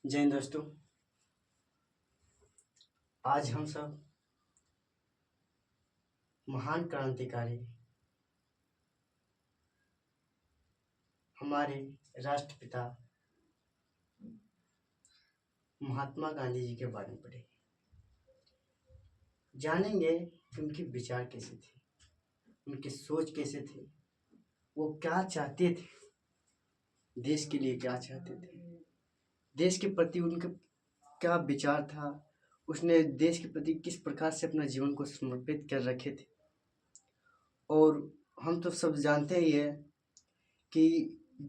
जय हिंद दोस्तों। आज हम सब महान क्रांतिकारी हमारे राष्ट्रपिता महात्मा गांधी जी के बारे में पढ़ेंगे, जानेंगे कि उनके विचार कैसे थे, उनकी सोच कैसे थी, वो क्या चाहते थे, देश के लिए क्या चाहते थे, देश के प्रति उनका क्या विचार था, उसने देश के प्रति किस प्रकार से अपना जीवन को समर्पित कर रखे थे। और हम तो सब जानते ही है कि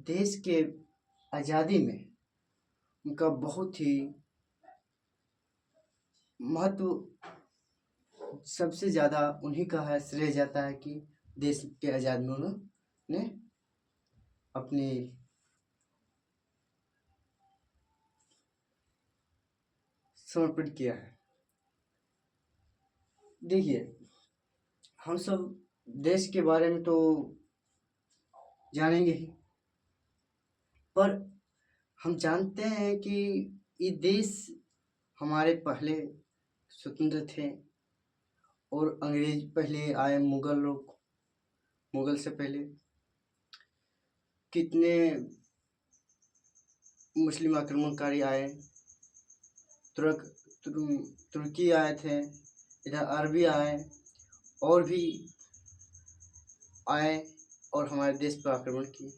देश के आज़ादी में उनका बहुत ही महत्व सबसे ज़्यादा उन्हीं का है, श्रेय जाता है कि देश के आज़ादी में उन्होंने अपनी समर्पित किया है। देखिए, हम सब देश के बारे में तो जानेंगे ही, पर हम जानते हैं कि ये देश हमारे पहले स्वतंत्र थे और अंग्रेज पहले आए, मुगल लोग, मुगल से पहले कितने मुस्लिम आक्रमणकारी आए, तुर्की आए थे, इधर अरबी आए और भी आए और हमारे देश पर आक्रमण किए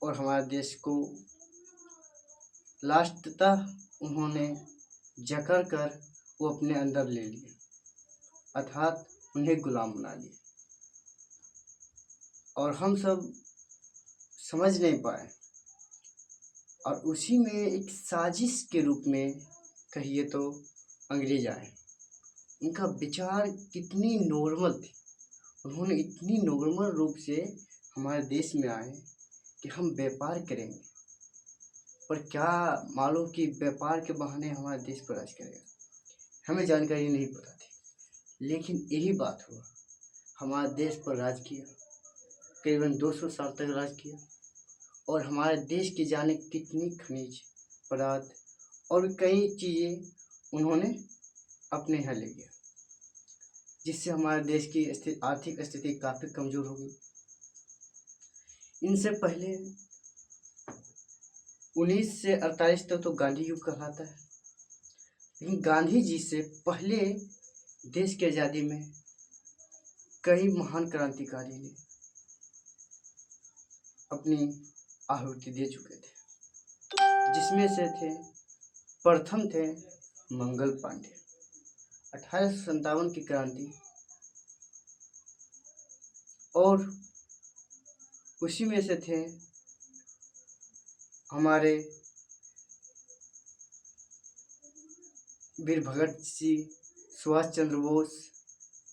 और हमारे देश को लास्ट तक उन्होंने जकड़ कर वो अपने अंदर ले लिए, अर्थात उन्हें गुलाम बना लिए और हम सब समझ नहीं पाए। और उसी में एक साजिश के रूप में कहिए तो अंग्रेज आए। उनका विचार कितनी नॉर्मल थी, उन्होंने इतनी नॉर्मल रूप से हमारे देश में आए कि हम व्यापार करेंगे, पर क्या मालूम कि व्यापार के बहाने हमारे देश पर राज करेगा, हमें जानकारी नहीं पता थी। लेकिन यही बात हुआ, हमारे देश पर राज किया, करीबन 200 साल तक राज किया और हमारे देश की जाने कितनी खनिज पदार्थ और कई चीज़ें उन्होंने अपने यहाँ ले गया, जिससे हमारे देश की आर्थिक स्थिति काफ़ी कमज़ोर हो गई। इनसे पहले 19 से 48 तक तो गांधी युग कहलाता है, लेकिन गांधी जी से पहले देश की आज़ादी में कई महान क्रांतिकारी ने अपनी आहुति दे चुके थे, जिसमें से प्रथम थे मंगल पांडे। 1857 की क्रांति और उसी में से थे हमारे वीर भगत सिंह, सुभाष चंद्र बोस,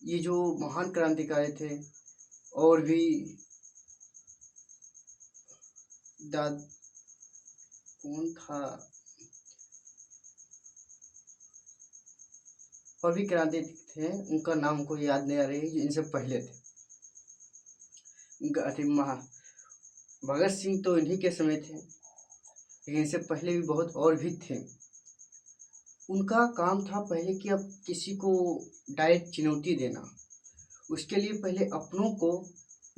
ये जो महान क्रांतिकारी थे। और भी कौन था, और भी क्रांति थे, उनका नाम को याद नहीं आ रही, जो इनसे पहले थे। भगत सिंह तो इन्हीं के समय थे, लेकिन इनसे पहले भी बहुत और भी थे। उनका काम था पहले कि अब किसी को डायरेक्ट चुनौती देना, उसके लिए पहले अपनों को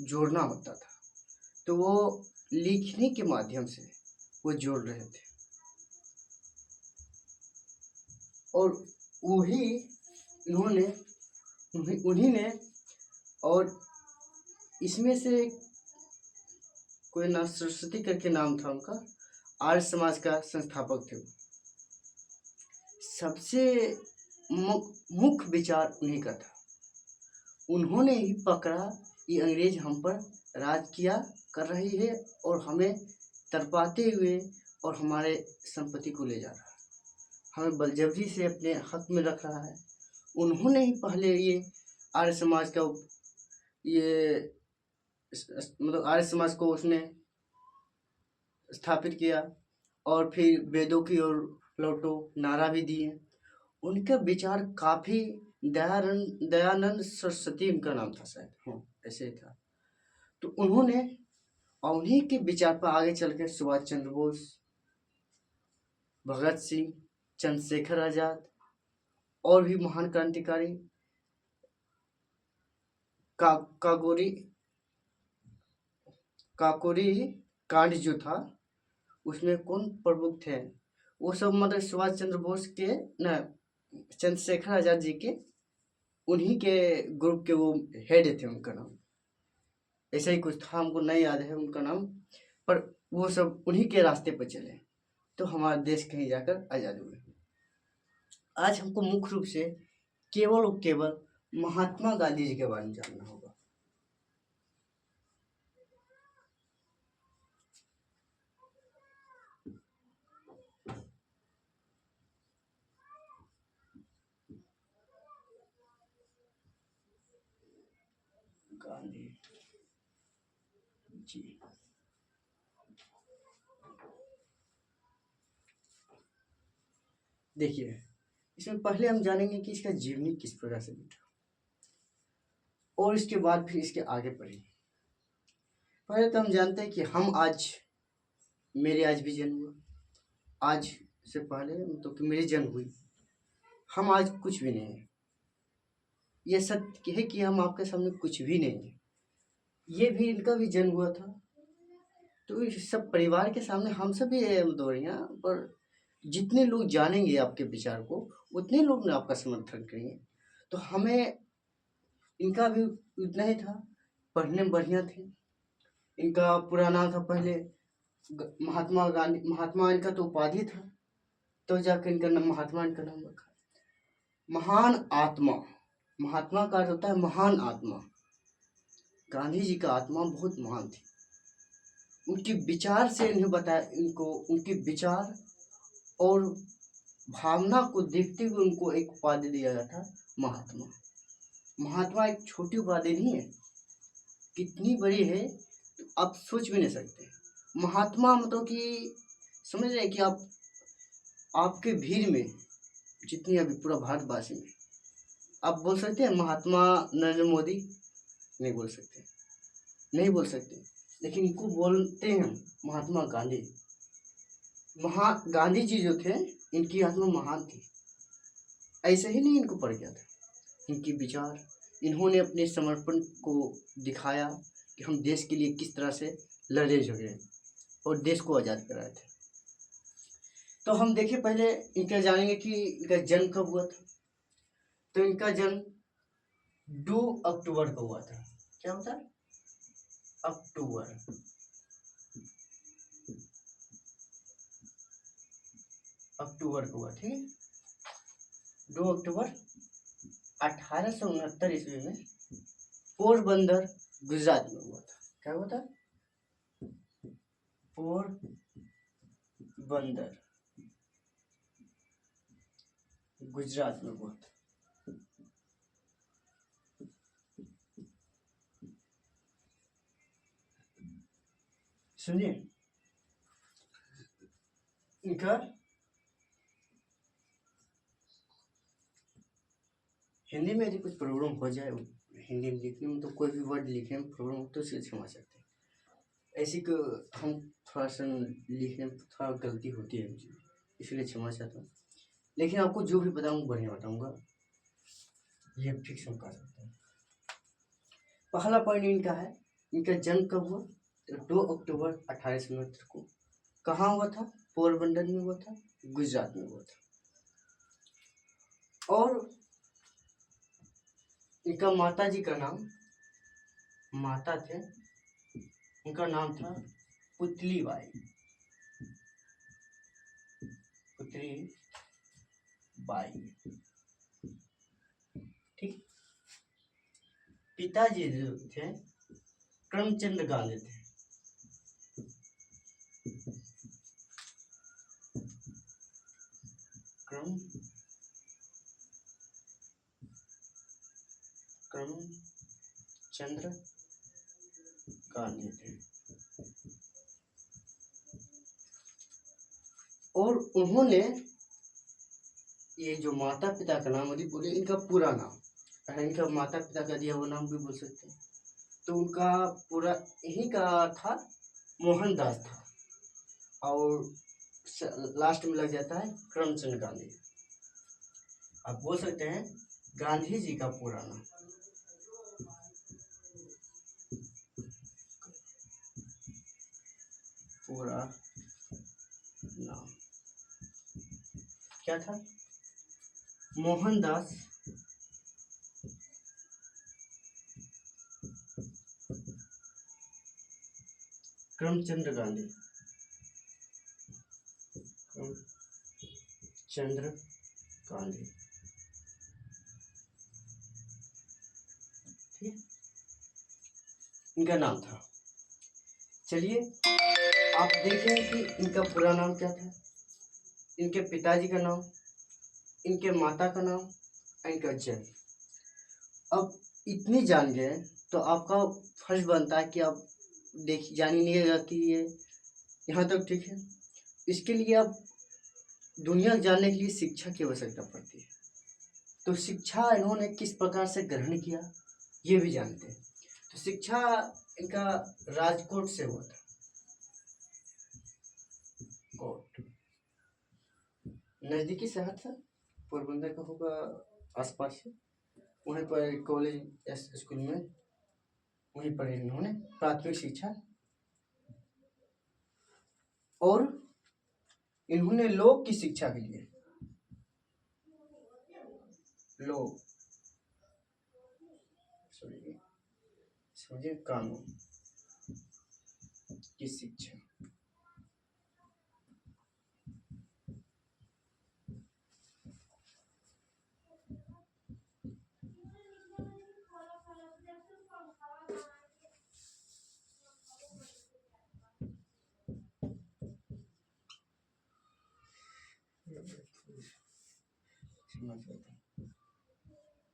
जोड़ना होता था, तो वो लिखने के माध्यम से वो जोड़ रहे थे। और वही उन्हीं ने और इसमें से कोई ना, सरस्वती करके नाम था उनका, आर्य समाज का संस्थापक थे। सबसे मुख्य विचार उन्हीं का था। उन्होंने ही पकड़ा ये अंग्रेज हम पर राज किया कर रही है और हमें तरपाते हुए और हमारे संपत्ति को ले जा रहा है, हमें बलजबरी से अपने हक में रख रहा है। उन्होंने ही पहले ये आर्य समाज का आर्य समाज को उसने स्थापित किया और फिर वेदों की ओर लौटो नारा भी दिए। उनका विचार काफ़ी दयानंद सरस्वती उनका नाम था शायद, हाँ ऐसे ही था। तो उन्होंने उन्हीं के विचार पर आगे चल के सुभाष चंद्र बोस भगत सिंह, चंद्रशेखर आजाद और भी महान क्रांतिकारी का काकोरी काकोरी कांड जो था उसमें कौन प्रमुख थे, वो सब मतलब सुभाष चंद्र बोस के न चंद्रशेखर आजाद जी के उन्हीं के ग्रुप के वो हेड थे। उनका नाम ऐसा ही कुछ था, हमको नहीं याद है उनका नाम, पर वो सब उन्हीं के रास्ते पर चले तो हमारा देश कहीं जाकर आज़ाद हुए। आज हमको मुख्य रूप से केवल और केवल महात्मा गांधी जी के बारे में जानना होगा। गांधी जी, देखिए इसमें पहले हम जानेंगे कि इसका जीवनी किस प्रकार से बीता और इसके बाद फिर इसके आगे पढ़ेंगे। पहले तो हम जानते हैं कि हम आज, मेरे आज भी जन्म हुआ, आज से पहले तो कि मेरी जन्म हुई, हम आज कुछ भी नहीं है। यह सत्य है कि हम आपके सामने कुछ भी नहीं है। ये भी इनका भी जन्म हुआ था, तो इस सब परिवार के सामने हम सब भी दो रही हैं, पर जितने लोग जानेंगे आपके विचार को उतने लोग ने आपका समर्थन करेंगे। तो हमें इनका भी उतना ही था, पढ़ने में बढ़िया थे। इनका पूरा नाम था पहले महात्मा गांधी, महात्मा इनका तो उपाधि था, तो जाकर इनका नाम महात्मा इनका नाम रखा। महान आत्मा, महात्मा का अर्थ होता है महान आत्मा। गांधी जी का आत्मा बहुत महान थी। उनके विचार से इन्हें बताया, इनको उनके विचार और भावना को देखते हुए उनको एक उपाधि दिया गया था महात्मा। महात्मा एक छोटी उपाधि नहीं है, कितनी बड़ी है आप सोच भी नहीं सकते। महात्मा मतलब कि समझ रहे हैं कि आप, आपके भीड़ में जितनी अभी पूरा भारतवासी में आप बोल सकते हैं महात्मा नरेंद्र मोदी, नहीं बोल सकते, नहीं बोल सकते, लेकिन इनको बोलते हैं महात्मा गांधी। गांधी जी जो थे इनकी आत्मा महान थी, ऐसे ही नहीं इनको पड़ गया था। इनके विचार, इन्होंने अपने समर्पण को दिखाया कि हम देश के लिए किस तरह से लड़े झगड़े और देश को आज़ाद कराए थे। तो हम देखिए पहले इनका जानेंगे कि इनका जन्म कब हुआ था। तो इनका जन्म 2 अक्टूबर को हुआ था। क्या होता है? अक्टूबर, अक्टूबर को हुआ, ठीक है। 2 अक्टूबर 1869 ईस्वी में पोरबंदर गुजरात में हुआ था। क्या हुआ था? पोरबंदर गुजरात में हुआ था। सुनिए, इनका हिंदी में यदि कुछ प्रॉब्लम हो जाए, हिंदी में लिखने में तो कोई भी वर्ड लिखने में प्रॉब्लम हो तो उसे क्षमा सकते हैं। ऐसी को हम थोड़ा सा लिखने में थोड़ा गलती होती है मुझे, इसलिए क्षमा चाहता हूँ। लेकिन आपको जो भी बताऊँ बढ़िया बताऊँगा, ये फिक्स हम कर सकते हैं। पहला पॉइंट इनका है, इनका जन्म कब हुआ? तो 2 अक्टूबर 1869 को। कहाँ हुआ था? पोरबंदर में हुआ था, गुजरात में हुआ था। और इनका माता जी का नाम, माता थे, उनका नाम था पुतली बाई, पुतली बाई, ठीक। पिताजी जो थे करमचंद गांधी थे। करमचंद गांधी थे। और उन्होंने ये जो माता पिता का नाम, यदि बोले इनका पूरा नाम, इनका माता पिता का दिया हुआ नाम भी बोल सकते हैं, तो उनका पूरा यही का था, मोहनदास था। और लास्ट में लग जाता है करमचंद गांधी। आप बोल सकते हैं गांधी जी का पूरा नाम। पूरा नाम क्या था? मोहनदास करमचंद गांधी। करमचंद गांधी, ठीक, इनका नाम था। चलिए आप देखें कि इनका पूरा नाम क्या था, इनके पिताजी का नाम, इनके माता का नाम, इनका जन्म। अब इतनी जान गए तो आपका फर्ज बनता है कि आप जानिएगा कि ये यहाँ तक ठीक है। इसके लिए आप दुनिया जानने के लिए शिक्षा की आवश्यकता पड़ती है। तो शिक्षा इन्होंने किस प्रकार से ग्रहण किया ये भी जानते हैं। तो शिक्षा इनका राजकोट से हुआ था। कोट नज़दीकी शहर था, पोरबंदर का होगा आसपास से। वहीं पर कॉलेज स्कूल में वहीं पर इन्होंने प्राथमिक शिक्षा और इन्होंने लोक की शिक्षा के लिए लोक समझिए कानून की शिक्षा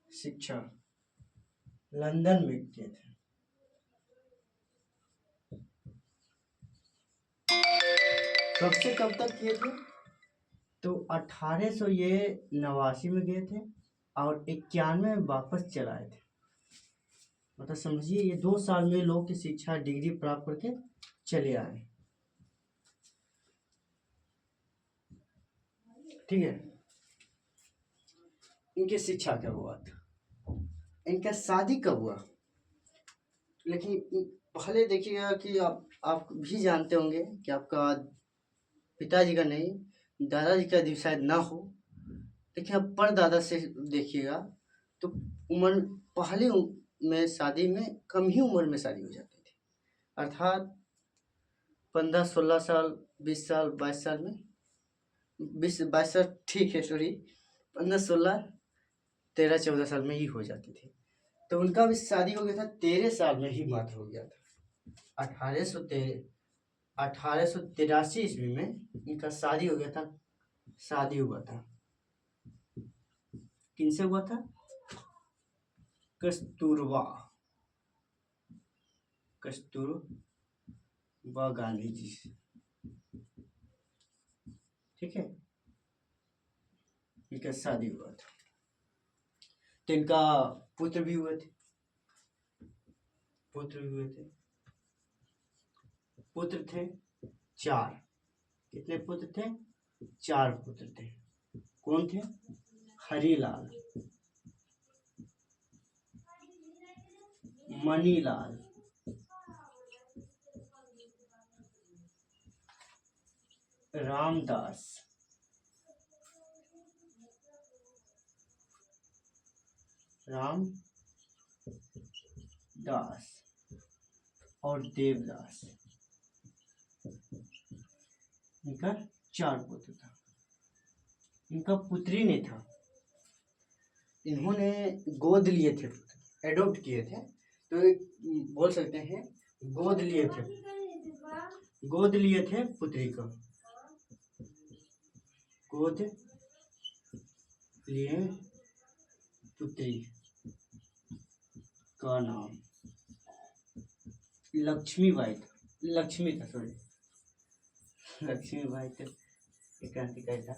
शिक्षा लंदन में किए थे। कब से कब तक किए थे? तो 1889 में गए थे और 91 में वापस चले आए थे। मतलब समझिए ये 2 साल में लोग की शिक्षा डिग्री प्राप्त करके चले आए। ठीक है, इनकी शिक्षा कब हुआ था, इनका शादी कब हुआ? लेकिन पहले देखिएगा कि आप भी जानते होंगे कि आपका पिताजी का नहीं दादाजी का भी शायद ना हो, लेकिन आप परदादा से देखिएगा तो उम्र पहले में शादी में कम ही उम्र में शादी हो जाती थी। अर्थात 15-16 साल, 20 साल, 22 साल में, 20-22 साल ठीक है, सॉरी 15-16, 13-14 साल में ही हो जाती थी। तो उनका भी शादी हो गया था 13 साल में ही मात्र हो गया था। 1883 ईस्वी में इनका शादी हो गया था। शादी हुआ था, किनसे हुआ था? कस्तूरबा गांधी जी से। ठीक है, इनका शादी हुआ था। तो इनका पुत्र भी हुए थे। पुत्र थे 4। कितने पुत्र थे? 4 पुत्र थे। कौन थे? हरिलाल, मणिलाल, रामदास, और देवदास। इनका 4 पुत्र था। इनका पुत्री नहीं था, इन्होंने गोद लिए थे, एडॉप्ट किए थे। तो बोल सकते हैं गोद लिए थे पुत्री को। गोद लिए पुत्री का नाम लक्ष्मीबाई था। लक्ष्मीबाई तो एक क्रांतिकारी था।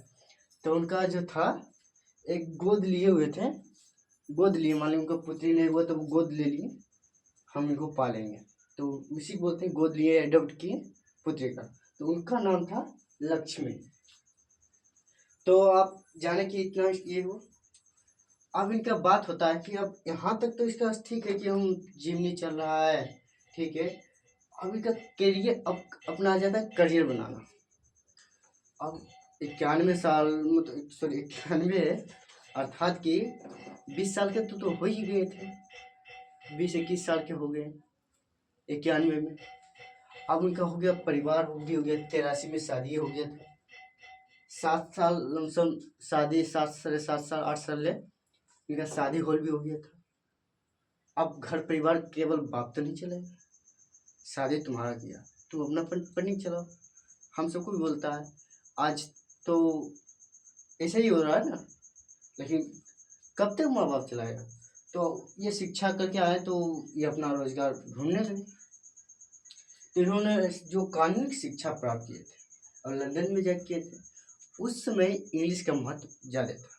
तो उनका जो था एक गोद लिए हुए थे, मान ली उनका पुत्री नहीं हुआ तो वो गोद ले लिए, हम इनको पालेंगे, तो उसी बोलते हैं गोद लिए, एडॉप्ट किए पुत्री का। तो उनका नाम था लक्ष्मी। तो आप जाने कि इतना ये हो। अब इनका बात होता है कि अब यहाँ तक तो इसका ठीक है कि हम जिम नहीं चल रहा है, ठीक है। अब इनका करियर, अब अपना आ जाता है करियर बनाना। अब 91 साल, मतलब सॉरी 91 है, अर्थात कि 20 साल के तो हो ही गए थे, 20-21 साल के हो गए 91 में। अब उनका हो गया परिवार, हो गया 83 में शादी हो गया था, 7 साल लमसम शादी, 7 साढ़े 7 साल 8 साल ले इनका शादी हॉल भी हो गया था। अब घर परिवार केवल बाप तो नहीं चलेगा, शादी तुम्हारा किया, तुम अपना पर नहीं चलाओ। हम सबको भी बोलता है, आज तो ऐसा ही हो रहा है ना, लेकिन कब तक माँ बाप चलाएगा। तो ये शिक्षा करके आए तो ये अपना रोजगार ढूंढने लगे। तो इन्होंने जो कानूनी शिक्षा प्राप्त किए थे और लंदन में जाके किए थे, उस समय इंग्लिश का महत्व ज़्यादा था।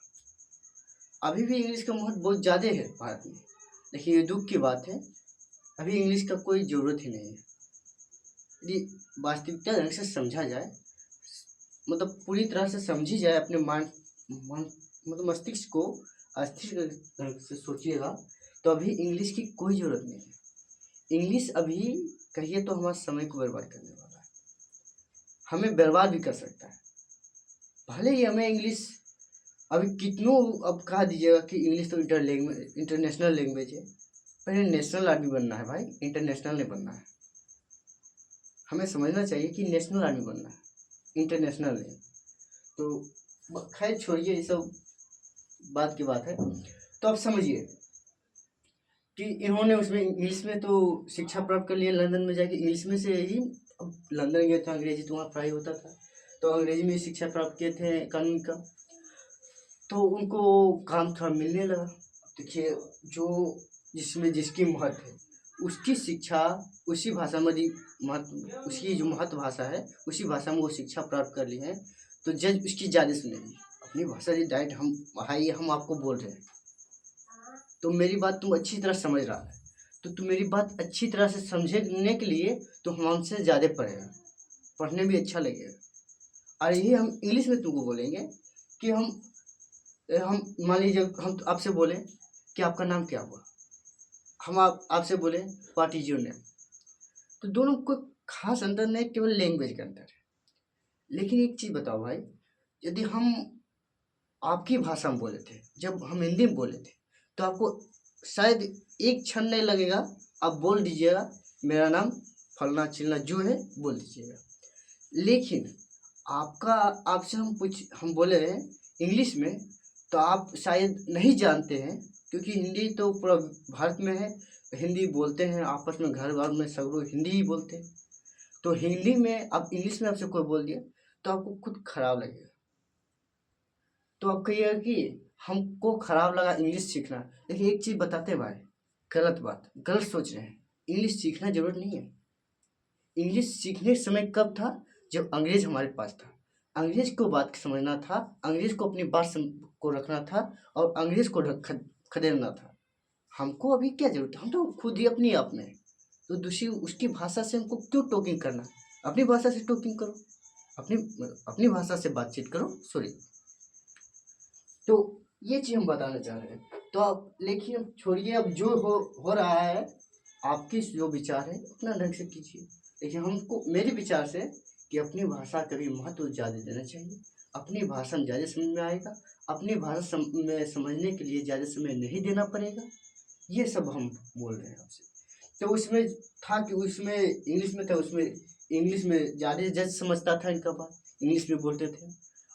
अभी भी इंग्लिश का महत्व बहुत ज़्यादा है भारत में, लेकिन ये दुख की बात है, अभी इंग्लिश का कोई ज़रूरत ही नहीं है। यदि वास्तविकता ढंग से समझा जाए, मतलब पूरी तरह से समझी जाए, अपने मतलब मस्तिष्क को अस्थिर ढंग से सोचिएगा, तो अभी इंग्लिश की कोई ज़रूरत नहीं है। इंग्लिश अभी कहिए तो हमारे समय को बर्बाद करने वाला है, हमें बर्बाद भी कर सकता है। भले ही हमें इंग्लिश अभी कितनों, अब कहा दीजिएगा कि इंग्लिश तो इंटरनेशनल लैंग्वेज है, पर नेशनल आर्मी बनना है भाई, इंटरनेशनल नहीं बनना है। हमें समझना चाहिए कि नेशनल आर्मी बनना है, इंटरनेशनल नहीं। तो खैर छोड़िए, ये सब बात की बात है। तो आप समझिए कि इन्होंने उसमें इंग्लिश में तो शिक्षा प्राप्त कर लिया, लंदन में जाके इंग्लिश में से ही। अब लंदन गए तो अंग्रेजी तो वहाँ पढ़ाई होता था, तो अंग्रेजी में शिक्षा प्राप्त किए थे कानून का। तो उनको काम थोड़ा मिलने लगा। देखिए, जो जिसमें जिसकी महत्व है उसकी शिक्षा उसी भाषा में महत्व, उसकी जो मातृभाषा है उसी भाषा में वो शिक्षा प्राप्त कर ली है, तो जज उसकी ज़्यादा सुनेगी। अपनी भाषा जी डायरेक्ट हम भाई हम आपको बोल रहे हैं, तो मेरी बात तुम अच्छी तरह समझ रहा है, तो तुम मेरी बात अच्छी तरह से समझने के लिए तो हम हमसे ज़्यादा पढ़ेगा, पढ़ने भी अच्छा लगेगा। और यही हम इंग्लिश में तुमको बोलेंगे कि हम मान लीजिए हम आपसे बोले कि आपका नाम क्या हुआ, हम आपसे बोले व्हाट इज योर नेम, तो दोनों को खास अंतर नहीं, केवल लैंग्वेज का अंतर है। लेकिन एक चीज़ बताओ भाई, यदि हम आपकी भाषा में बोले थे, जब हम हिंदी में बोले थे, तो आपको शायद एक क्षण नहीं लगेगा, आप बोल दीजिएगा मेरा नाम फलना चिलना जो है बोल दीजिएगा। लेकिन आपका आपसे हम बोले हैं इंग्लिश में, तो आप शायद नहीं जानते हैं, क्योंकि हिंदी तो पूरा भारत में है, हिंदी बोलते हैं आपस में, घर घर में सब लोग हिंदी ही बोलते हैं। तो हिंदी में अब इंग्लिश में आपसे कोई बोल दिया तो आपको खुद खराब लगेगा, तो आप कहिएगा कि हमको खराब लगा इंग्लिश सीखना। लेकिन एक चीज़ बताते हैं भाई, गलत बात, गलत सोच रहे हैं, इंग्लिश सीखना जरूरत नहीं है। इंग्लिश सीखने समय कब था, जब अंग्रेज हमारे पास था, अंग्रेज को बात समझना था, अंग्रेज को अपनी बात को रखना था, और अंग्रेज को खदेड़ना था। हमको अभी क्या जरूरत है, हम तो खुद ही अपनी आप में हैं। तो दूसरी उसकी भाषा से हमको क्यों टोकिंग करना, अपनी भाषा से टोकिंग करो, अपनी अपनी भाषा से बातचीत करो, सॉरी। तो ये चीज़ हम बताना चाह रहे हैं। तो आप लेखिए, छोड़िए, अब जो हो रहा है, आपकी जो विचार है अपना ढंग से कीजिए। लेकिन हमको, मेरे विचार से, कि अपनी भाषा का भी महत्व ज़्यादा देना चाहिए। अपनी भाषा में ज़्यादा समझ में आएगा, अपनी भाषा में समझने के लिए ज़्यादा समय नहीं देना पड़ेगा। ये सब हम बोल रहे हैं आपसे। तो उसमें था कि उसमें इंग्लिश में था, उसमें इंग्लिश में ज़्यादा जज समझता था, इनका बात इंग्लिश में बोलते थे।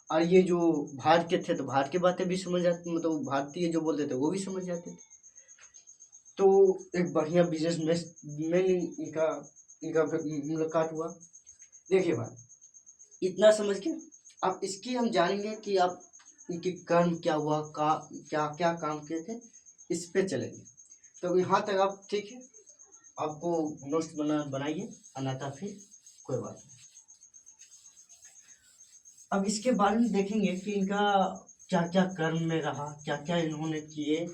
और ये जो भारत के थे तो भारत की बातें भी समझ आती, मतलब भारतीय जो बोलते थे वो भी समझ जाते थे। तो एक बढ़िया बिजनेस मैन इनका इनका मुलाकात हुआ। देखिए भाई, इतना समझ के अब इसकी हम जानेंगे कि आप इनके कर्म क्या हुआ, क्या क्या काम किए थे, इस पे चलेंगे। तो यहाँ तक आप ठीक है, आपको नोट्स बनाइए, अनाथा फिर कोई बात नहीं। अब इसके बारे में देखेंगे कि इनका क्या क्या कर्म में रहा, क्या क्या इन्होंने किए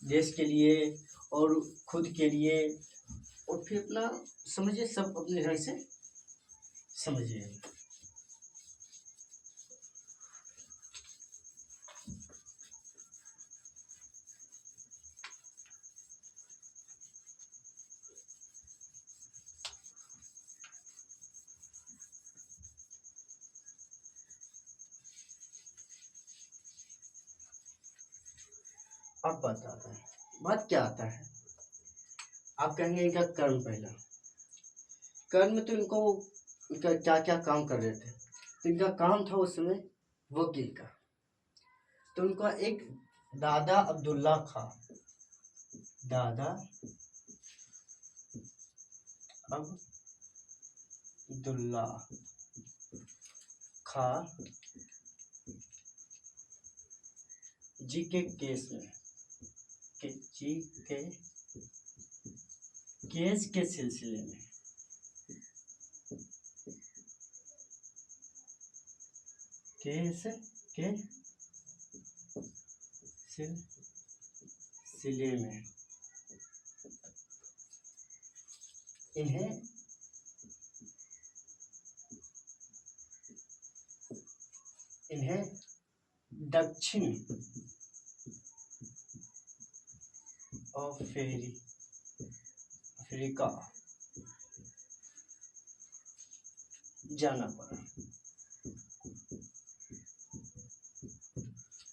देश के लिए और खुद के लिए, और फिर अपना समझिए, सब अपने ढंग से समझिए। अब बात आता है, बात क्या आता है, आप कहेंगे इनका कर्म पहला। कर्म में तो इनका क्या क्या काम कर रहे थे, तो इनका काम था उस समय वकील का। तो उनका एक दादा अब्दुल्ला खां, दादा अब्दुल्ला खां जी के केस में, जी के केस के सिलसिले में केस के सिलसिले में इन्हें दक्षिण अफ्रीका जाना पड़ा।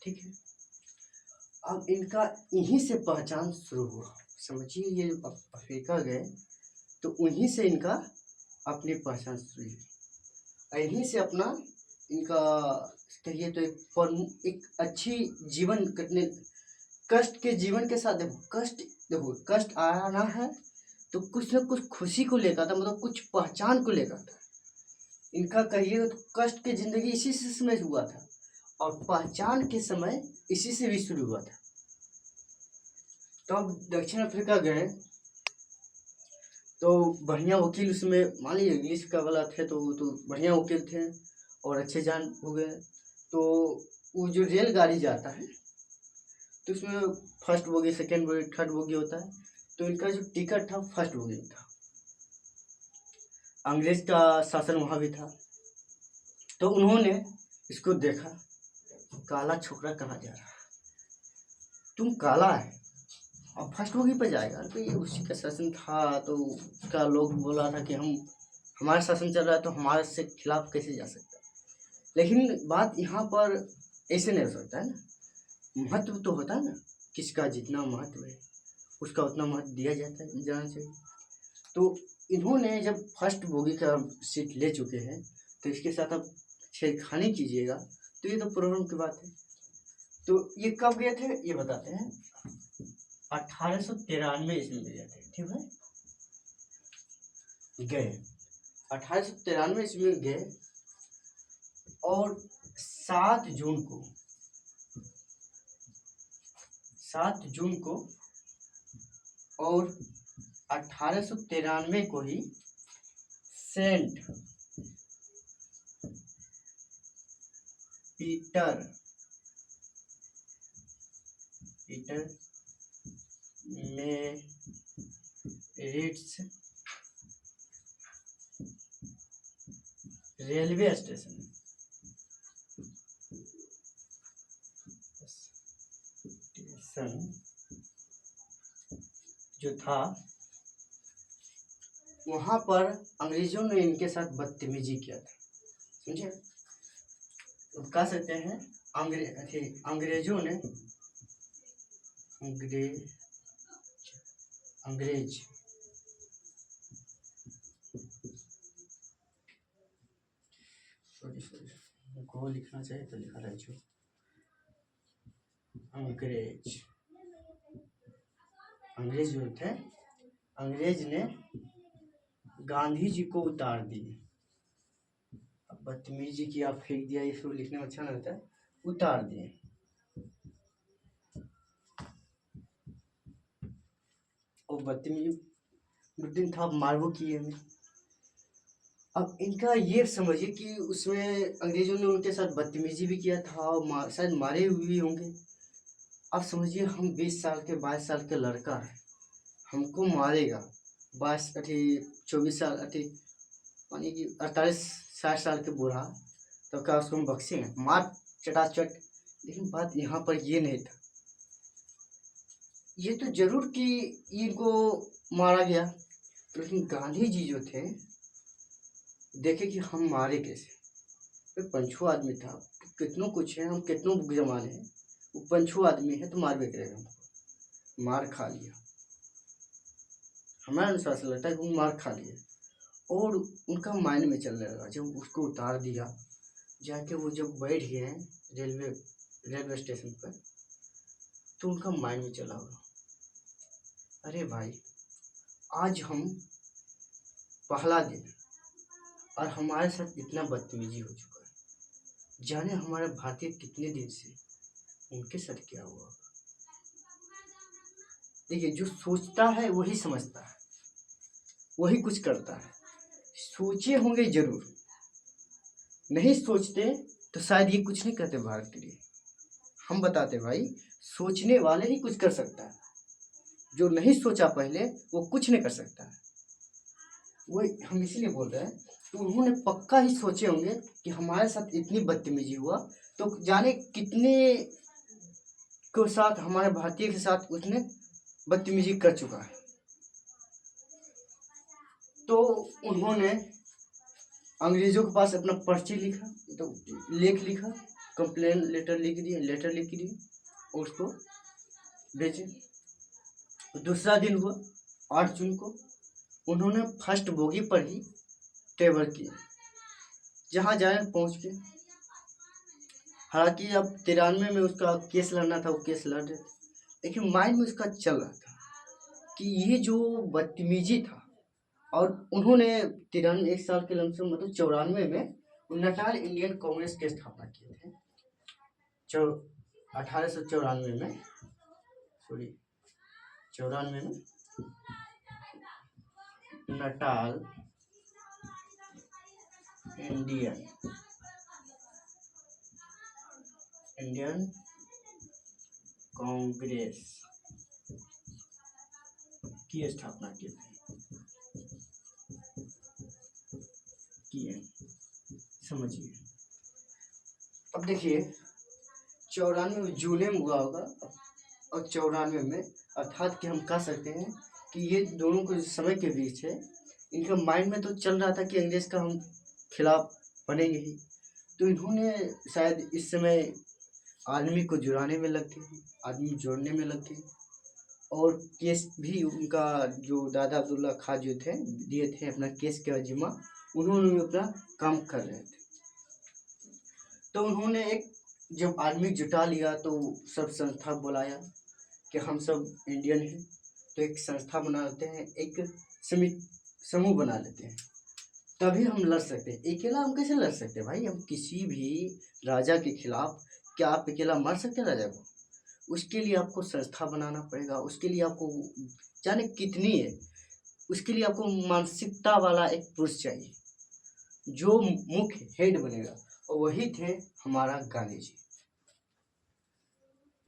ठीक है, अब इनका यहीं से पहचान शुरू हुआ। समझिए, ये अफ्रीका गए तो उन्हीं से इनका अपनी पहचान शुरू हुई, यहीं से अपना इनका कहिए तो एक अच्छी जीवन कटने, कष्ट के जीवन के साथ देखो कष्ट आना है तो कुछ न कुछ खुशी को लेकर था, मतलब कुछ पहचान को लेकर था। इनका कहिए तो कष्ट की जिंदगी इसी से समय हुआ था और पहचान के समय इसी से भी शुरू हुआ था। तो अब दक्षिण अफ्रीका गए तो बढ़िया वकील उसमें, मान लीजिए इंग्लिश का वाला थे तो बढ़िया वकील थे और अच्छे जान हो गए। तो वो जो रेलगाड़ी जाता है तो उसमें first bogie, second bogie, third bogie होता है। तो इनका जो टिकट था फर्स्ट बोगी में था, अंग्रेज का शासन वहाँ भी था। तो उन्होंने इसको देखा, काला छोकरा कहाँ जा रहा है, तुम काला है अब फर्स्ट बोगी पे जाएगा। तो ये उसी का शासन था, तो उसका लोग बोला था कि हमारा शासन चल रहा है तो हमारे से खिलाफ कैसे जा सकता है। लेकिन बात यहाँ पर ऐसे नहीं हो सकता है ना, महत्व तो होता है ना, किसका जितना महत्व है उसका उतना महत्व दिया जाता है, जाना चाहिए। तो इन्होंने जब फर्स्ट बोगी का सीट ले चुके हैं तो इसके साथ अब छेड़खानी कीजिएगा तो ये तो प्रॉब्लम की बात है। तो ये कब गए थे ये बताते हैं, 1893 ईस्वी में गए थे। ठीक है, गए 1893 ईस्वी में गए और 7 जून को और 1893 को ही saint Peter Merits railway station जो था वहां पर अंग्रेजों ने इनके साथ बदतमीजी किया था। समझे, तो कह सकते हैं अंग्रेजों ने अंग्रेज को लिखना चाहिए तो लिखा रहा जो अंग्रेज जो थे, अंग्रेज ने गांधी जी को उतार दिए। अब बदतमीजी किया, फेंक दिया, इसको लिखने में अच्छा नहीं लगता है, उतार दिए। और बदतमीजी था, मारवो किए हमें। अब इनका ये समझिए कि उसमें अंग्रेजों ने उनके साथ बदतमीजी भी किया था और शायद मारे हुए भी होंगे। अब समझिए हम 20 साल के 22 साल के लड़का है, हमको मारेगा 24 साल मानिए कि 48-60 साल के बूढ़ा, तो क्या उसको हम बख्शेंगे, मार चटाचट। लेकिन बात यहाँ पर ये नहीं था, ये तो जरूर कि इनको मारा गया, लेकिन गांधी जी जो थे देखे कि हम मारे कैसे। तो पंछू आदमी था, कितनों कुछ है, हम कितनों जमाने हैं, वो पंछू आदमी है तो मार भी करेगा हमको। मार खा लिया। हमारे अनुसार से लगता है कि वो मार खा लिए और उनका माइंड में चलने लगा। जब उसको उतार दिया, जाके वो जब बैठ गए हैं रेलवे रेलवे स्टेशन पर, तो उनका माइंड में चला होगा, अरे भाई आज हम पहला दिन और हमारे साथ इतना बदतमीजी हो चुका है, जाने हमारे भारतीय कितने दिन से उनके साथ क्या हुआ। देखिए, जो सोचता है वही समझता है, वही कुछ करता है। सोचे होंगे जरूर, नहीं सोचते तो शायद ये कुछ नहीं करते भारत के लिए। हम बताते भाई, सोचने वाले ही कुछ कर सकता है, जो नहीं सोचा पहले वो कुछ नहीं कर सकता है। वो हम इसीलिए बोल रहे हैं कि उन्होंने पक्का ही सोचे होंगे कि हमारे साथ इतनी बदतमीजी हुआ, तो जाने कितने के साथ, हमारे भारतीय के साथ उसने बदतमीजी कर चुका है। तो उन्होंने अंग्रेजों के पास अपना पर्ची लिखा, तो लेख लिखा, कंप्लेन लेटर लिख दिए, लेटर लिख दिए और उसको भेजे। दूसरा दिन हुआ 8 जून को, उन्होंने फर्स्ट बोगी पर ही ट्रेवल किया, जहाँ जाए पहुँच के। हालांकि अब 93 में उसका केस लड़ना था, वो केस लड़ रहे थे, लेकिन माइंड में उसका चल रहा था कि ये जो बदतमीजी था। और उन्होंने 93 एक साल के लमसम, मतलब 94 में नटाल इंडियन कांग्रेस की स्थापना किए थे। 1894 में, सॉरी 94 में नटाल इंडियन कांग्रेस की स्थापना की है। समझिए, अब देखिए 94 में जुलाई में हुआ होगा और 94 में, अर्थात कि हम कह सकते हैं कि ये दोनों को समय के बीच है। इनका माइंड में तो चल रहा था कि अंग्रेज का हम खिलाफ बनेंगे ही, तो इन्होंने शायद इस समय आदमी को जुड़ाने में लग गए, आदमी जोड़ने में लग गए। और केस भी उनका, जो दादा अब्दुल्ला खां जो थे, दिए थे अपना केस का जिम्मा, उन्होंने अपना काम कर रहे थे। तो उन्होंने एक जब आदमी जुटा लिया तो सब संस्था बुलाया कि हम सब इंडियन हैं, तो एक संस्था बना लेते हैं, एक समूह बना लेते हैं, तभी हम लड़ सकते हैं। अकेला हम कैसे लड़ सकते हैं भाई? हम किसी भी राजा के खिलाफ, क्या आप अकेला मार सकते हैं राजा को? उसके लिए आपको संस्था बनाना पड़ेगा, उसके लिए आपको जाने कितनी है, उसके लिए आपको मानसिकता वाला एक पुरुष चाहिए जो मुख्य हेड बनेगा, और वही थे हमारा गांधी जी।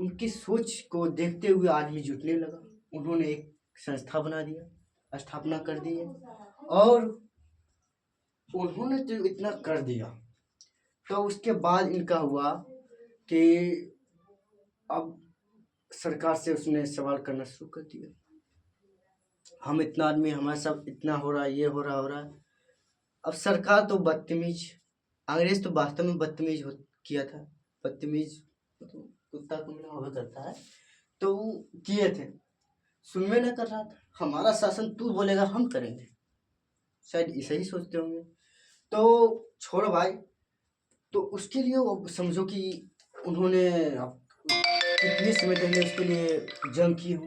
उनकी सोच को देखते हुए आदमी जुटने लगा, उन्होंने एक संस्था बना दिया, स्थापना कर दी है। और उन्होंने तो इतना कर दिया, तो उसके बाद इनका हुआ कि अब सरकार से उसने सवाल करना शुरू कर दिया, हम इतना आदमी, हमारे साथ इतना हो रहा है, ये हो रहा है। अब सरकार तो बदतमीज, अंग्रेज तो वास्तव में बदतमीज किया था, बदतमीज मतलब कुत्ता कुंगला हुआ करता है, तो किए थे, सुनवे न कर रहा था। हमारा शासन तू बोलेगा हम करेंगे, शायद ऐसे ही सोचते होंगे। तो छोड़ भाई, तो उसके लिए वो समझो कि उन्होंने कितने समय तक उसके लिए जंग की हो,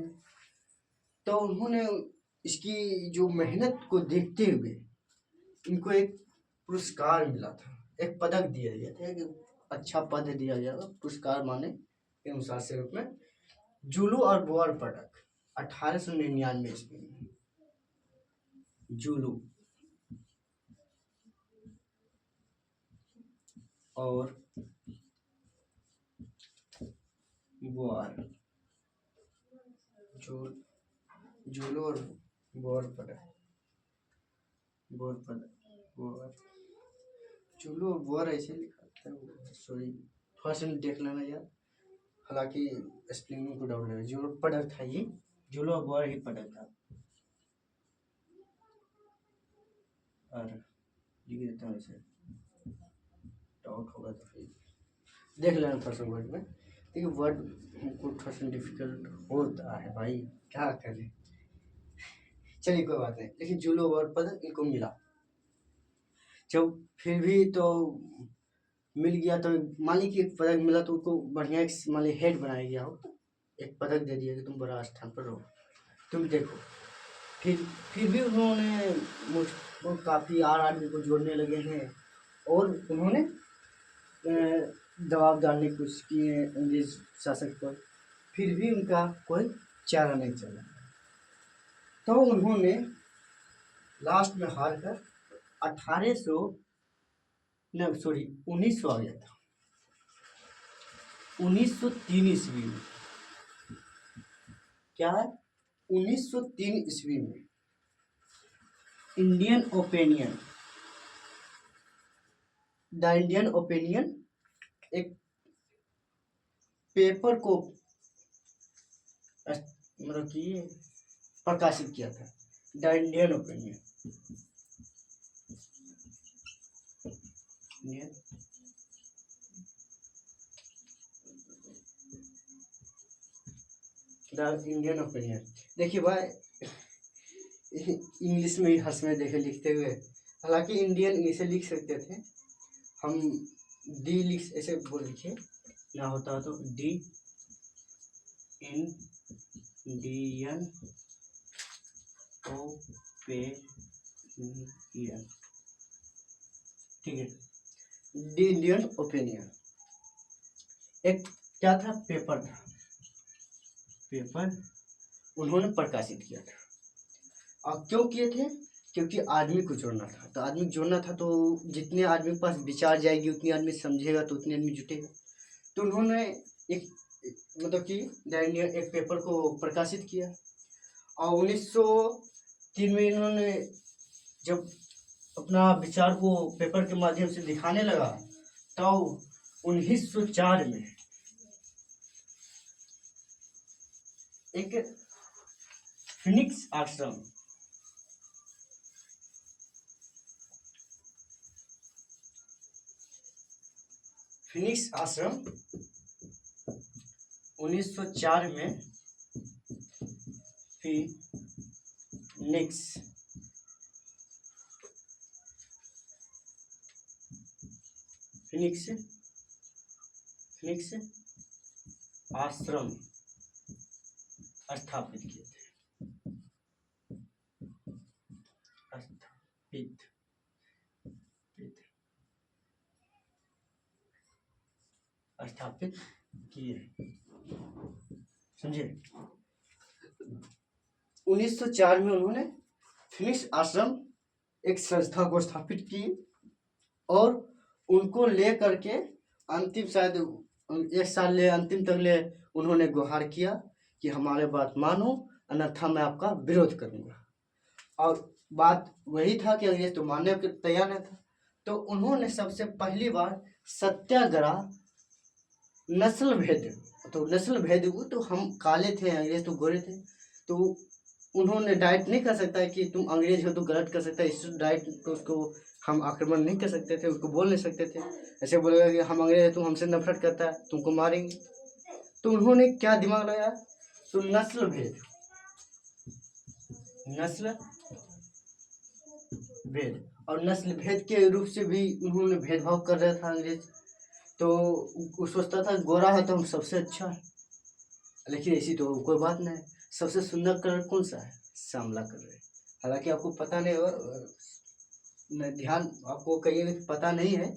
तो उन्होंने इसकी जो मेहनत को देखते हुए इनको एक पुरस्कार मिला था, एक पदक दिया गया था, एक अच्छा पद दिया गया था, पुरस्कार माने के अनुसार से रूप में, जुलू और बोअर पदक 1899 ईस्वी में। जुलू और बोअर, जुलू और बोअर पदक, बोअर, जुलू और बोअर ऐसे लिखा था, सॉरी थोड़ा सा देख लेना यार, हालांकि स्पेलिंग को डाउट लगा। जो पदक था ये, जुलू और बोअर ही पदक था। और लिख देता हूँ इसे, डाउट होगा तो फिर देख लेना थोड़ा सा वर्ड में। ये वर्ड हमको थोड़ा सा डिफिकल्ट होता है भाई, क्या करें। चलिए कोई बात नहीं, लेकिन जूलो और पदक इनको मिला। जब फिर भी तो मिल गया, तो मान ली कि एक पदक मिला तो उसको बढ़िया एक मान ली हेड बनाया गया हो, एक पदक दे दिया कि तुम बड़ा स्थान पर रहो। तुम देखो, फिर फिर भी उन्होंने मुझको काफ़ी आर आदमी को जोड़ने लगे हैं, और उन्होंने दबाव डालने की कोशिश की है अंग्रेज शासक पर, फिर भी उनका कोई चारा नहीं चला। तो उन्होंने लास्ट में हार कर 1800 न सॉरी 1900 आ गया था, 1903 ईस्वी में। क्या है? 1903 ईस्वी में Indian opinion, the Indian opinion एक पेपर को मतलब कि प्रकाशित किया था, the Indian opinion. The Indian opinion. देखिए भाई, इंग्लिश में ही हंस में देखे लिखते हुए, हालांकि इंडियन इसे लिख सकते थे हम, डी लिख ऐसे बोल लिखे ना होता तो डी इंडियन ओपिनियन, ठीक है। डी इंडियन ओपिनियन एक क्या था, पेपर था, पेपर उन्होंने प्रकाशित किया था। और क्यों किए थे? क्योंकि आदमी को जोड़ना था। तो आदमी जोड़ना था, तो जितने आदमी के पास विचार जाएगी उतने आदमी समझेगा, तो उतने आदमी जुटेगा। तो उन्होंने एक मतलब कि एक पेपर को प्रकाशित किया। और 1903 में इन्होंने जब अपना विचार को पेपर के माध्यम से दिखाने लगा, तो 1904 में एक फिनिक्स आश्रम, फिनिक्स आश्रम 1904 में फिनिक्स फिनिक्स आश्रम स्थापित किए थे, स्थापित किए, समझे। 1904 में उन्होंने फिनिक्स आश्रम एक संस्था को स्थापित की, और उनको ले करके अंतिम शायद 1 साल ले अंतिम तक ले उन्होंने गुहार किया कि हमारे बात मानो, अन्यथा मैं आपका विरोध करूंगा। और बात वही था कि अंग्रेज तो मानने के तैयार नहीं था। तो उन्होंने सबसे पहली बार सत्याग्रह, नस्ल भेद, तो नस्ल भेद हुआ, तो हम काले थे, अंग्रेज तो गोरे थे, तो उन्होंने डायरेक्ट नहीं कर सकता है कि तुम अंग्रेज हो तो गलत कर सकता है, इस डायरेक्ट तो उसको हम आक्रमण नहीं कर सकते थे, उसको बोल नहीं सकते थे। ऐसे बोलेगा कि हम अंग्रेज हैं, तुम हमसे नफरत करता है, तुमको मारेंगे। तो उन्होंने क्या दिमाग लगाया, तो नस्ल भेद और नस्ल भेद के रूप से भी उन्होंने भेदभाव कर रहा था अंग्रेज। तो वो सोचता था गोरा है तो हम सबसे अच्छा है, लेकिन ऐसी तो कोई बात नहीं। सबसे सुंदर कलर कौन सा है? सांवला कलर है। हालांकि आपको पता नहीं होगा, ध्यान आपको कहीं पता नहीं है,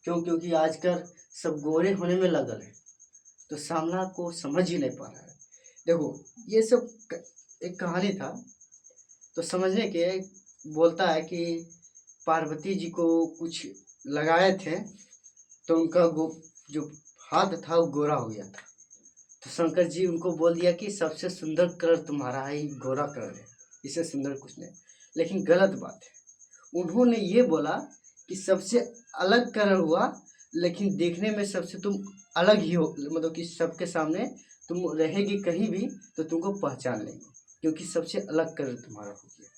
क्योंकि आजकल सब गोरे होने में लगल है, तो सांवला को समझ ही नहीं पा रहा है। देखो, ये सब एक कहानी था, तो समझने के बोलता है कि पार्वती जी को कुछ लगाए थे, तो उनका जो हाथ था वो गोरा हो गया था। तो शंकर जी उनको बोल दिया कि सबसे सुंदर कलर तुम्हारा है, गोरा कलर है, इससे सुंदर कुछ नहीं। लेकिन गलत बात है, उन्होंने ये बोला कि सबसे अलग कलर हुआ, लेकिन देखने में सबसे तुम अलग ही हो, मतलब कि सबके सामने तुम रहेगी कहीं भी तो तुमको पहचान लेंगे, क्योंकि सबसे अलग कलर तुम्हारा हो गया,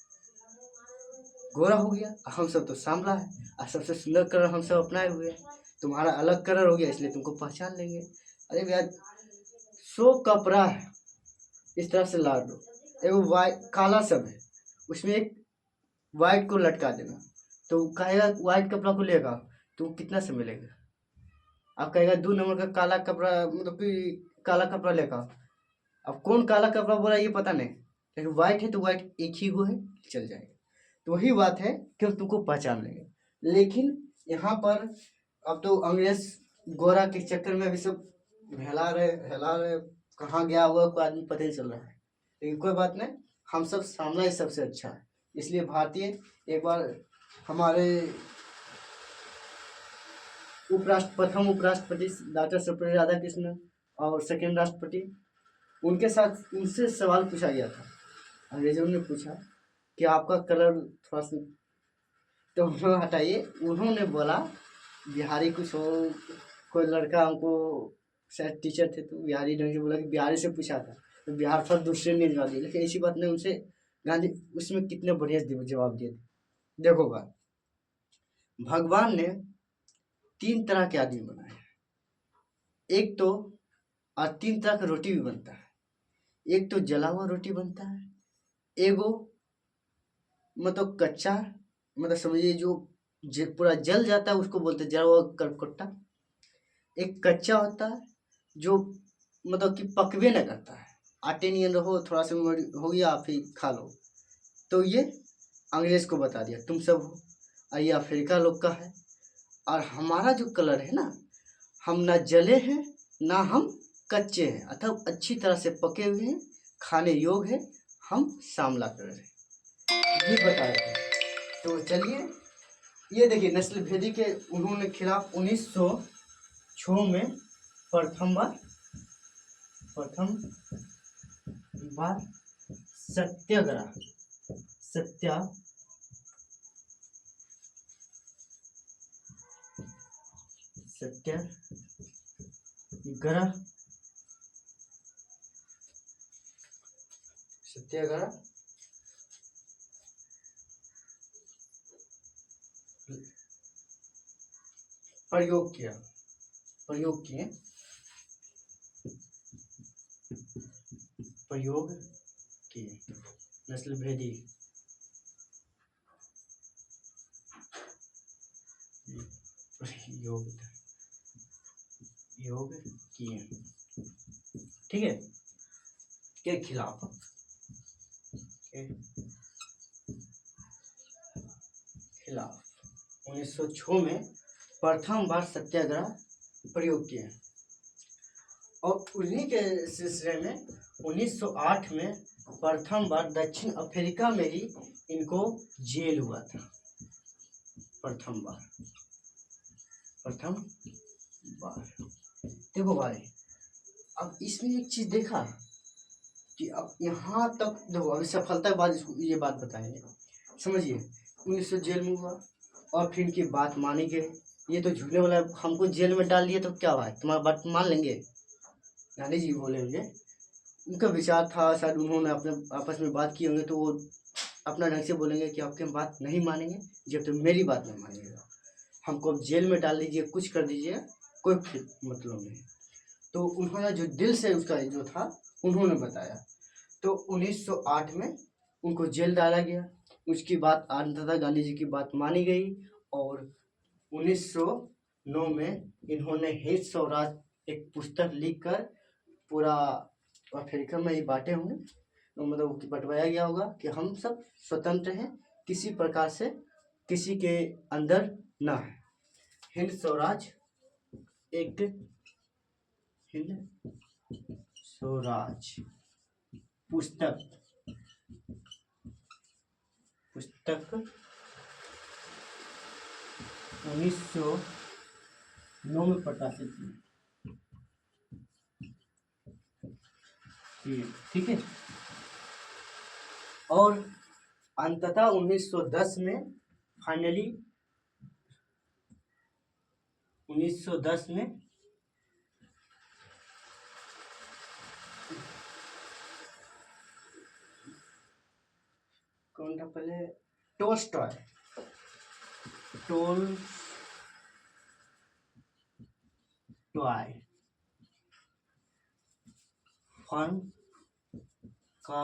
गोरा हो गया। हम सब तो सांवला है, और सबसे सुंदर कलर हम सब अपनाए हुए हैं, तुम्हारा अलग कलर हो गया, इसलिए तुमको पहचान लेंगे। अरे भैया, सो कपड़ा है, इस तरह से लाड़ दो, एगो वाइट काला सब है, उसमें एक वाइट को लटका देना, तो कहेगा वाइट कपड़ा को लेगा तो कितना समय लेगा। आप कहेगा 2 नंबर का काला कपड़ा, मतलब कि काला कपड़ा लेगा। अब कौन काला कपड़ा बोला ये पता नहीं, लेकिन वाइट है तो वाइट एक ही वो है, चल जाएगा। तो वही बात है कि हम तुमको पहचान लेंगे। लेकिन यहाँ पर अब तो अंग्रेज गोरा के चक्कर में भी सब हिला रहे, कहाँ गया हुआ कोई आदमी पता नहीं चल रहा है। लेकिन कोई बात नहीं, हम सब सामना ही सबसे अच्छा है। इसलिए भारतीय, एक बार हमारे प्रथम उपराष्ट्रपति डॉक्टर सर्वपल्ली राधाकृष्णन और सेकेंड राष्ट्रपति, उनके साथ उनसे सवाल पूछा गया था। अंग्रेजों ने पूछा कि आपका कलर थोड़ा सा, तो उन्होंने हटाइए, उन्होंने बोला बिहारी कुछ हो, कोई लड़का हमको शायद टीचर थे तो बिहारी ढंग से बोला कि बिहारी से पूछा था, तो बिहार पर दूसरे ने जवाब दिया। लेकिन ऐसी बात नहीं, उनसे गांधी उसमें कितने बढ़िया जवाब दिए थे। देखो बात, भगवान ने 3 तरह के आदमी बनाए, एक तो, और 3 तरह का रोटी भी बनता है। एक तो जला हुआ रोटी बनता है, एगो मतलब कच्चा, मतलब समझिए जो पूरा जल जाता है उसको बोलते हैं जला हुआ करकट्टा। एक कच्चा होता है जो मतलब कि पकवे न करता है, आटे नहीं रहो थोड़ा सा हो गया आप ही खा लो। तो ये अंग्रेज को बता दिया तुम सब हो, और ये अफ्रीका लोग का है। और हमारा जो कलर है ना, हम ना जले हैं ना हम कच्चे हैं, अथवा अच्छी तरह से पके हुए हैं, खाने योग्य है, हम सांवला कलर है, ये बताया था। तो चलिए ये देखिए, नस्ल भेदी के उन्होंने खिलाफ 1906 में प्रथम बार सत्याग्रह सत्याग्रह प्रयोग किए नस्ल भेदी योग किए, ठीक है, के खिलाफ 1906 में प्रथम बार सत्याग्रह प्रयोग किए। और उन्हीं के सिलसिले में 1908 में प्रथम बार दक्षिण अफ्रीका में ही इनको जेल हुआ था। प्रथम बार देखो भाई, अब इसमें एक चीज देखा कि अब यहाँ तक देखो, अभी सफलता के बाद इसको ये बात बताएंगे, समझिए। 1900 जेल में हुआ और फिर इनकी बात मानी गई। ये तो झूठने वाला, हमको जेल में डाल दिया तो क्या हुआ, तुम्हारा बात मान लेंगे? गांधी जी बोलेंगे, उनका विचार था, शायद उन्होंने अपने आपस में बात की होंगे, तो वो अपना ढंग से बोलेंगे कि आपकी बात नहीं मानेंगे जब तक मेरी बात नहीं मानेगा, हमको अब जेल में डाल दीजिए, कुछ कर दीजिए, कोई मतलब नहीं। तो उन्होंने जो दिल से उसका जो था उन्होंने बताया। तो 1908 में उनको जेल डाला गया। उसकी बात अंततः गांधी जी की बात मानी गई और 1909 में इन्होंने हित स्वराज एक पुस्तक लिखकर पूरा अफ्रीका में ही बांटे होंगे, तो मतलब बंटवाया गया होगा कि हम सब स्वतंत्र हैं, किसी प्रकार से किसी के अंदर ना है। हिंद स्वराज एक हिंद स्वराज पुस्तक 1909 में प्रकाशित हुई, ठीक है। और अंततः 1910 में फाइनली 1910 में कौन था पहले, टोल्स्टॉय फर्म का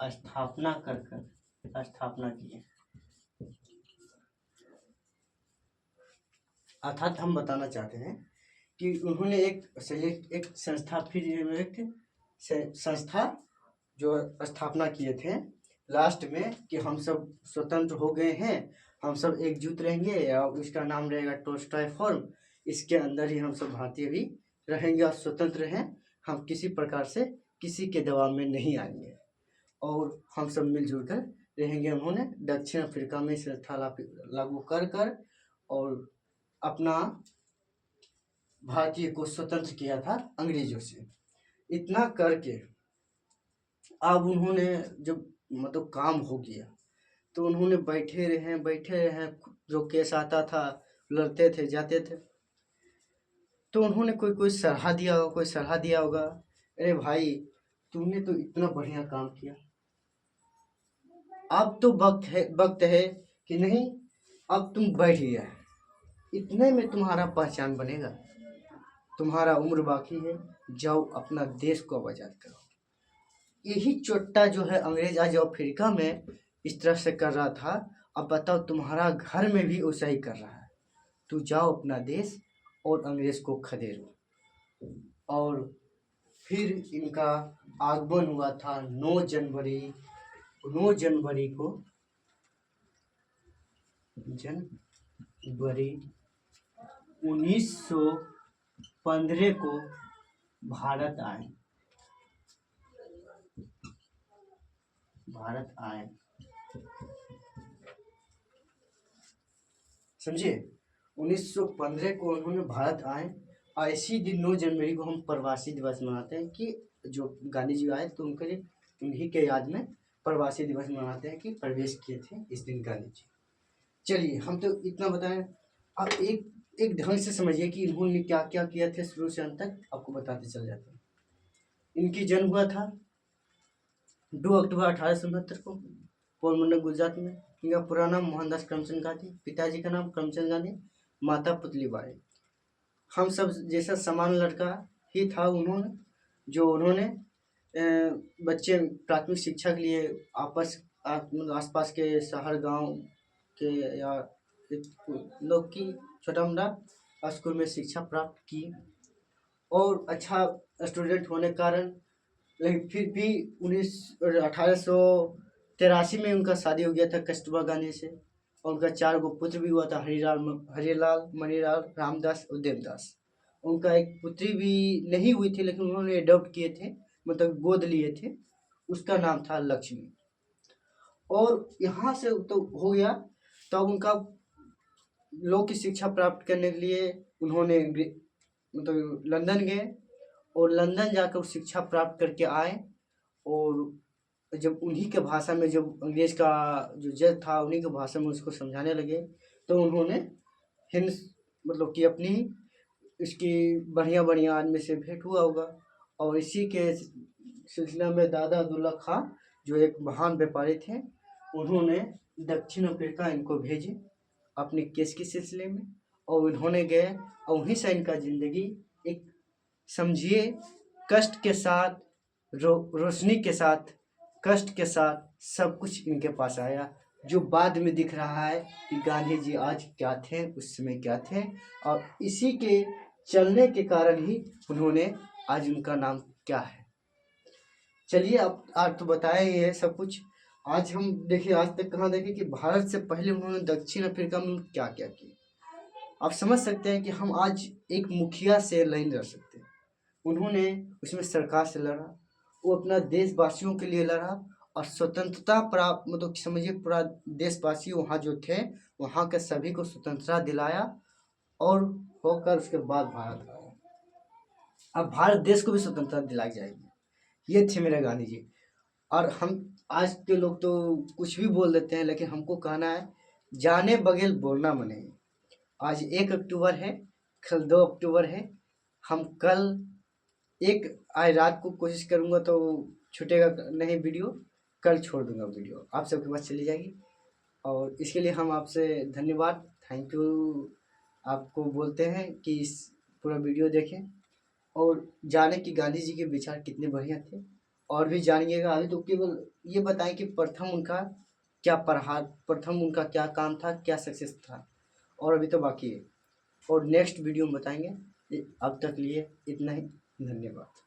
स्थापना किए। अर्थात हम बताना चाहते हैं कि उन्होंने एक संस्था, फिर एक संस्था जो स्थापना किए थे लास्ट में, कि हम सब स्वतंत्र हो गए हैं, हम सब एकजुट रहेंगे और इसका नाम रहेगा टोल्स्टॉय फॉर्म। इसके अंदर ही हम सब भारतीय भी रहेंगे और स्वतंत्र हैं, हम किसी प्रकार से किसी के दबाव में नहीं आएंगे और हम सब मिलजुल कर रहेंगे। उन्होंने दक्षिण अफ्रीका में संस्था लागू कर कर और अपना भारतीय को स्वतंत्र किया था अंग्रेजों से। इतना करके अब उन्होंने जब मतलब काम हो गया तो उन्होंने बैठे रहे, जो केस आता था लड़ते थे जाते थे। तो उन्होंने कोई सलाह दिया होगा, अरे भाई तुमने तो इतना बढ़िया काम किया, अब तो वक्त है कि नहीं, अब तुम बैठ गया, इतने में तुम्हारा पहचान बनेगा, तुम्हारा उम्र बाकी है, जाओ अपना देश को आजाद करो। यही चोट्टा जो है अंग्रेज आज अफ्रीका में इस तरह से कर रहा था, अब बताओ तुम्हारा घर में भी वैसा ही कर रहा है। तू जाओ अपना देश और अंग्रेज को खदेड़ो। और फिर इनका आगमन हुआ था 9 जनवरी को, जनवरी 1915 को भारत आए। समझिए, 1915 को उन्होंने भारत आए। इसी दिन 9 जनवरी को हम प्रवासी दिवस मनाते हैं, कि जो गांधी जी आए तो उनके लिए, उन्हीं के याद में प्रवासी दिवस मनाते हैं कि प्रवेश किए थे इस दिन गांधी जी। चलिए, हम तो इतना बताएं, अब एक ढंग से समझिए कि इन्होंने क्या क्या किया था शुरू से अंत तक, आपको बताते चल जाते हैं। इनकी जन्म हुआ था 2 अक्टूबर 1869 को पोरबंदर गुजरात में। इनका पूरा नाम मोहनदास करमचंद गांधी, पिताजी का नाम करमचंद गांधी, माता पुतलीबाई। हम सब जैसा समान लड़का ही था उन्होंने बच्चे प्राथमिक शिक्षा के लिए आसपास के शहर गांव के या लोग की छोटा मोटा स्कूल में शिक्षा प्राप्त की और अच्छा स्टूडेंट होने के कारण, लेकिन फिर भी 1883 में उनका शादी हो गया था कस्तूरबा गांधी से, और उनका 4 गो पुत्र भी हुआ था, हरिलाल, मणिलाल, रामदास और देवदास। उनका एक पुत्री भी नहीं हुई थी, लेकिन उन्होंने अडॉप्ट किए थे, मतलब गोद लिए थे, उसका नाम था लक्ष्मी। और यहाँ से तो हो गया, तब उनका लॉ की शिक्षा प्राप्त करने के लिए उन्होंने मतलब लंदन गए और लंदन जाकर शिक्षा प्राप्त करके आए। और जब उन्हीं के भाषा में, जब अंग्रेज का जो जज था उन्हीं के भाषा में उसको समझाने लगे, तो उन्होंने हिंद मतलब कि अपनी इसकी बढ़िया आदमी से भेंट हुआ होगा। और इसी के सिलसिला में दादा अब्दुल्ला खां जो एक महान व्यापारी थे, उन्होंने दक्षिण अफ्रीका इनको भेजे अपने केस के सिलसिले में, और उन्होंने गए और वहीं से इनका जिंदगी एक समझिए कष्ट के साथ, रोशनी के साथ, कष्ट के साथ सब कुछ इनके पास आया, जो बाद में दिख रहा है कि गांधी जी आज क्या थे, उस समय क्या थे, और इसी के चलने के कारण ही उन्होंने आज उनका नाम क्या है। चलिए, अब आज तो बताया ही है सब कुछ। आज हम देखिए, आज तक कहाँ देखे कि भारत से पहले उन्होंने दक्षिण अफ्रीका में क्या क्या किया। आप समझ सकते हैं कि हम आज एक मुखिया से नहीं लड़ सकते, उन्होंने उसमें सरकार से लड़ा, वो अपना देशवासियों के लिए लड़ा और स्वतंत्रता प्राप्त, मतलब समझिए पूरा देशवासी वहाँ जो थे वहाँ के सभी को स्वतंत्रता दिलाया, और होकर उसके बाद भारत आया। अब भारत देश को भी स्वतंत्रता दिलाई जाएगी, ये थे मेरे गांधी जी। और हम आज के लोग तो कुछ भी बोल देते हैं, लेकिन हमको कहना है जाने बगैर बोलना मने। आज 1 अक्टूबर है, कल 2 अक्टूबर है, हम कल आज रात को कोशिश करूँगा तो छूटेगा नहीं वीडियो, कल छोड़ दूंगा वीडियो, आप सबके पास चली जाएगी। और इसके लिए हम आपसे धन्यवाद, थैंक यू आपको बोलते हैं कि इस पूरा वीडियो देखें। और जाने कि गांधी जी के विचार कितने बढ़िया थे। और भी जानिएगा अभी, तो केवल ये बताएं कि प्रथम उनका क्या काम था, क्या सक्सेस था, और अभी तो बाकी है। और नेक्स्ट वीडियो में बताएंगे। अब तक लिए इतना ही, धन्यवाद।